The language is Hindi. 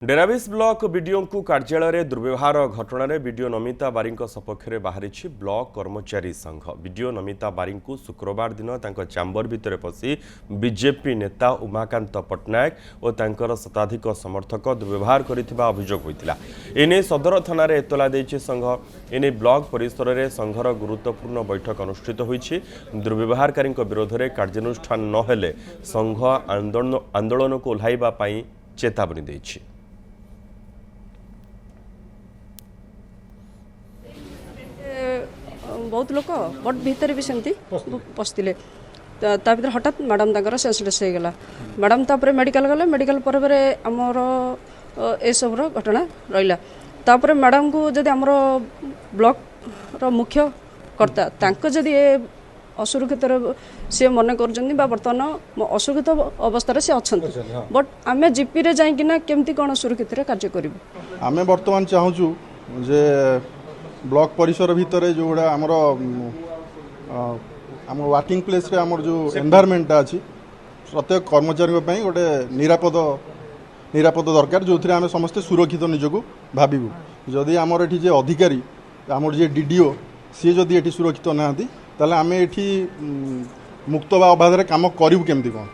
डेराबिस ब्लॉक बीडीओ को कार्यालय दुर्व्यवहार घटन बीडीओ नमिता बारी सपक्ष में बाहरी ब्लॉक कर्मचारी संघ बीडीओ नमिता बारी को शुक्रवार दिन चैम्बर भितर पशि बीजेपी नेता उमाकांत पट्टनायक और तांकर शताधिक समर्थक दुर्व्यवहार करथिबा अभियोग होइतिला। एने सदर थाना एतला देछि संघ। एने ब्लॉक परिसर में संघर गुरुत्वपूर्ण बैठक अनुष्ठित होइछि। दुर्व्यवहारकारी विरोध में कार्यानुष्ठान नहेले संघ आंदोलन को ओह्लाइबा पई चेतावनी देछि। बहुत लोक बट भितर भी सेमती पशि भर हठात मैडम सेंसलेस हो गला। मैडम तापर मेडिकल गले मेडिकल पर आमर ए सबुर घटना रहा। तापर मैडम को जदि आमर ब्लॉक रो मुख्य कर्ता तांको जदि असुरक्षित सी मन कर बर्तमान असुरक्षित अवस्था से अच्छा बट आम जीपी रे जाइकिना केमती कौन सुरक्षित कार्य करूँ। आम बर्तमान चाहूँ जे ब्लॉक परिसर भितर जोड़ा आमर आम वर्किंग प्लेस रे आमर जो एनवायरनमेंट अच्छी प्रत्येक कर्मचारी गोटे निरापद दरकार जो आम समस्ते सुरक्षित निजक भावु। जदि आमर ये अधिकारी आमर जे डीडीओ सी जदि ये सुरक्षित ना आम ये मुक्त बा अबाध काम करूँ केमती कौन।